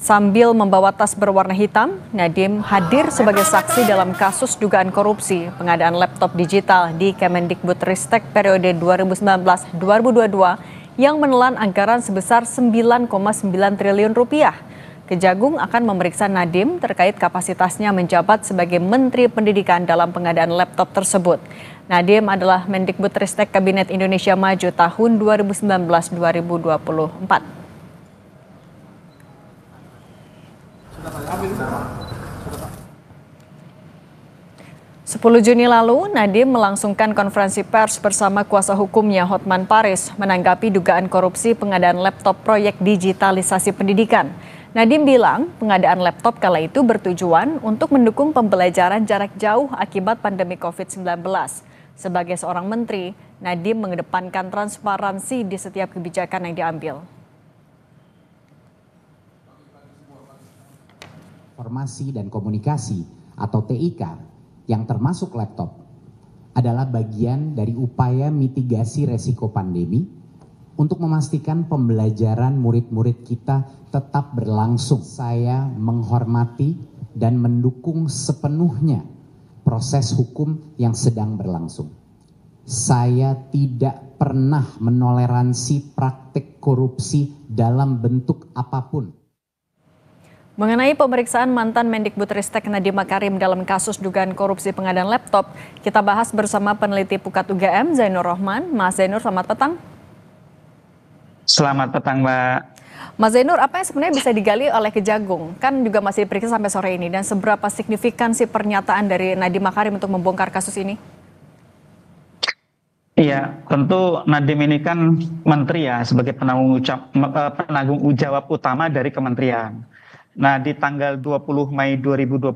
Sambil membawa tas berwarna hitam, Nadiem hadir sebagai saksi dalam kasus dugaan korupsi pengadaan laptop digital di Kemendikbudristek periode 2019-2022 yang menelan anggaran sebesar 9,9 triliun rupiah. Kejagung akan memeriksa Nadiem terkait kapasitasnya menjabat sebagai Menteri Pendidikan dalam pengadaan laptop tersebut. Nadiem adalah Mendikbudristek Kabinet Indonesia Maju tahun 2019-2024. 10 Juni lalu, Nadiem melangsungkan konferensi pers bersama kuasa hukumnya Hotman Paris menanggapi dugaan korupsi pengadaan laptop proyek digitalisasi pendidikan. Nadiem bilang pengadaan laptop kala itu bertujuan untuk mendukung pembelajaran jarak jauh akibat pandemi COVID-19. Sebagai seorang menteri, Nadiem mengedepankan transparansi di setiap kebijakan yang diambil. Informasi dan komunikasi atau TIK yang termasuk laptop adalah bagian dari upaya mitigasi resiko pandemi untuk memastikan pembelajaran murid-murid kita tetap berlangsung. Saya menghormati dan mendukung sepenuhnya proses hukum yang sedang berlangsung. Saya tidak pernah menoleransi praktik korupsi dalam bentuk apapun. Mengenai pemeriksaan mantan Mendikbudristek Nadiem Makarim dalam kasus dugaan korupsi pengadaan laptop, kita bahas bersama peneliti Pukat UGM Zainur Rohman. Mas Zainur, selamat petang. Selamat petang, Mbak. Mas Zainur, apa yang sebenarnya bisa digali oleh Kejagung? Kan juga masih diperiksa sampai sore ini, dan seberapa signifikan sih pernyataan dari Nadiem Makarim untuk membongkar kasus ini? Iya, tentu Nadiem ini kan menteri ya, sebagai penanggung jawab utama dari kementerian. Nah, di tanggal 20 Mei 2025,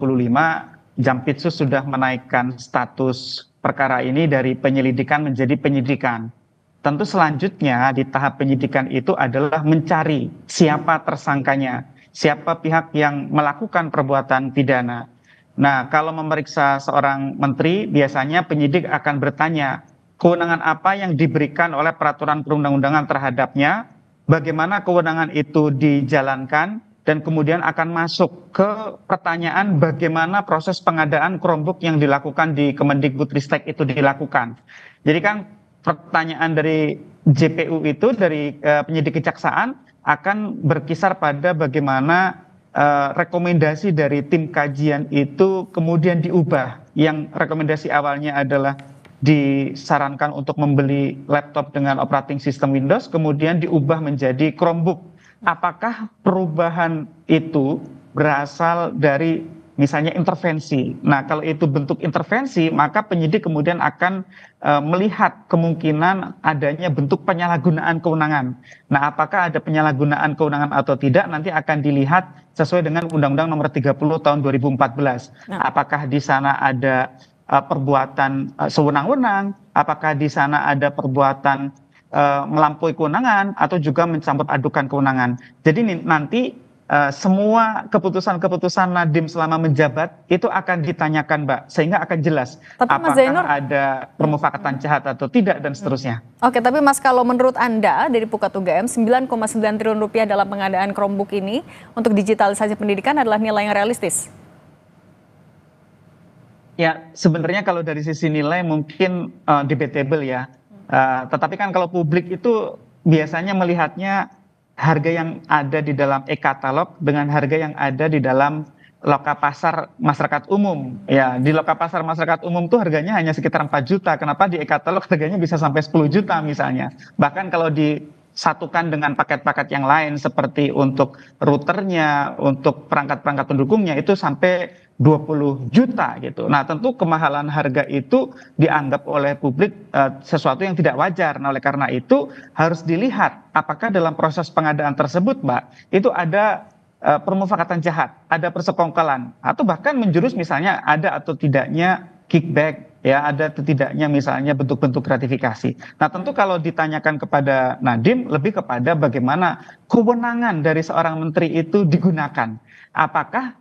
Jampitsus sudah menaikkan status perkara ini dari penyelidikan menjadi penyidikan. Tentu selanjutnya di tahap penyidikan itu adalah mencari siapa tersangkanya, siapa pihak yang melakukan perbuatan pidana. Nah, kalau memeriksa seorang menteri, biasanya penyidik akan bertanya, kewenangan apa yang diberikan oleh peraturan perundang-undangan terhadapnya, bagaimana kewenangan itu dijalankan, dan kemudian akan masuk ke pertanyaan bagaimana proses pengadaan Chromebook yang dilakukan di Kemendikbudristek itu dilakukan. Jadi kan pertanyaan dari JPU itu, dari penyidik kejaksaan, akan berkisar pada bagaimana rekomendasi dari tim kajian itu kemudian diubah. Yang rekomendasi awalnya adalah disarankan untuk membeli laptop dengan operating system Windows, kemudian diubah menjadi Chromebook. Apakah perubahan itu berasal dari misalnya intervensi? Nah, kalau itu bentuk intervensi, maka penyidik kemudian akan melihat kemungkinan adanya bentuk penyalahgunaan kewenangan. Nah, apakah ada penyalahgunaan kewenangan atau tidak, nanti akan dilihat sesuai dengan Undang-Undang Nomor 30 Tahun 2014. Apakah di sana ada perbuatan sewenang-wenang, apakah di sana ada perbuatan melampaui kewenangan, atau juga mencampur adukan kewenangan. Jadi nanti semua keputusan-keputusan Nadiem selama menjabat itu akan ditanyakan, Mbak, sehingga akan jelas apakah ada permufakatan jahat atau tidak, dan seterusnya. Oke, tapi Mas, kalau menurut Anda dari Pukat UGM, 9,9 triliun rupiah dalam pengadaan Chromebook ini untuk digitalisasi pendidikan adalah nilai yang realistis? Ya, sebenarnya kalau dari sisi nilai mungkin debatable ya. Tetapi kan kalau publik itu biasanya melihatnya harga yang ada di dalam e-katalog dengan harga yang ada di dalam loka pasar masyarakat umum. Ya, di loka pasar masyarakat umum tuh harganya hanya sekitar 4 juta. Kenapa di e-katalog harganya bisa sampai 10 juta misalnya? Bahkan kalau disatukan dengan paket-paket yang lain seperti untuk routernya, untuk perangkat-perangkat pendukungnya, itu sampai 20 juta gitu. Nah, tentu kemahalan harga itu dianggap oleh publik sesuatu yang tidak wajar. Nah, oleh karena itu harus dilihat apakah dalam proses pengadaan tersebut, Mbak, itu ada permufakatan jahat, ada persekongkolan, atau bahkan menjurus misalnya ada atau tidaknya kickback, ya, ada atau tidaknya misalnya bentuk-bentuk gratifikasi. Nah, tentu kalau ditanyakan kepada Nadiem, lebih kepada bagaimana kewenangan dari seorang menteri itu digunakan. Apakah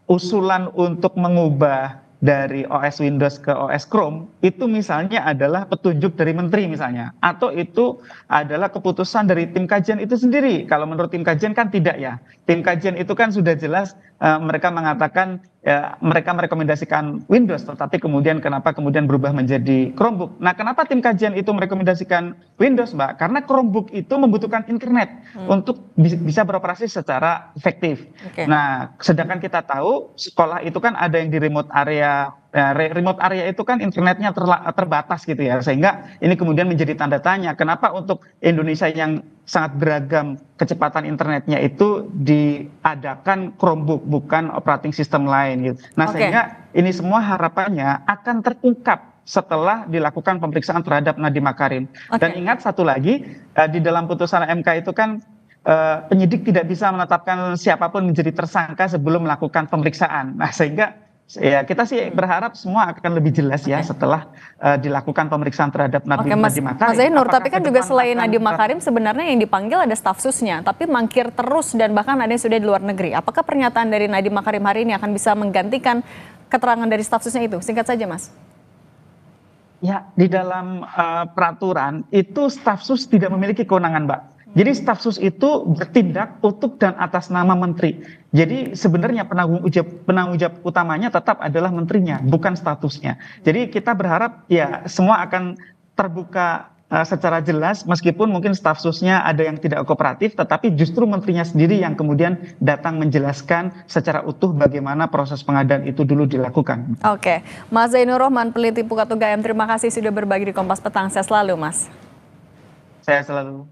usulan untuk mengubah dari OS Windows ke OS Chrome itu misalnya adalah petunjuk dari menteri misalnya, atau itu adalah keputusan dari tim kajian itu sendiri. Kalau menurut tim kajian kan tidak ya. Tim kajian itu kan sudah jelas mereka mengatakan mereka merekomendasikan Windows, tetapi kemudian kenapa kemudian berubah menjadi Chromebook? Nah, kenapa tim kajian itu merekomendasikan Windows, Mbak? Karena Chromebook itu membutuhkan internet untuk bisa beroperasi secara efektif. Nah, sedangkan kita tahu sekolah itu kan ada yang di remote area. Remote area itu kan internetnya terbatas gitu ya, sehingga ini kemudian menjadi tanda tanya kenapa untuk Indonesia yang sangat beragam kecepatan internetnya itu diadakan Chromebook bukan operating system lain gitu. Nah, sehingga ini semua harapannya akan terungkap setelah dilakukan pemeriksaan terhadap Nadiem Makarim. Dan ingat satu lagi, di dalam putusan MK itu kan penyidik tidak bisa menetapkan siapapun menjadi tersangka sebelum melakukan pemeriksaan. Nah, sehingga ya kita sih berharap semua akan lebih jelas ya setelah dilakukan pemeriksaan terhadap Nadiem Makarim. Mas Zainur, tapi kan juga selain Nadiem Makarim sebenarnya yang dipanggil ada staf susnya, tapi mangkir terus dan bahkan ada yang sudah di luar negeri. Apakah pernyataan dari Nadiem Makarim hari ini akan bisa menggantikan keterangan dari staf susnya itu? Singkat saja, Mas. Ya, di dalam peraturan itu staf sus tidak memiliki kewenangan, Mbak. Jadi staf sus itu bertindak untuk dan atas nama menteri. Jadi sebenarnya penanggung jawab utamanya tetap adalah menterinya, bukan statusnya. Jadi kita berharap ya semua akan terbuka secara jelas, meskipun mungkin staf susnya ada yang tidak kooperatif, tetapi justru menterinya sendiri yang kemudian datang menjelaskan secara utuh bagaimana proses pengadaan itu dulu dilakukan. Oke, Mas Zainur Rohman, peneliti Pukat UGM, terima kasih sudah berbagi di Kompas Petang. Saya selalu, Mas. Saya selalu.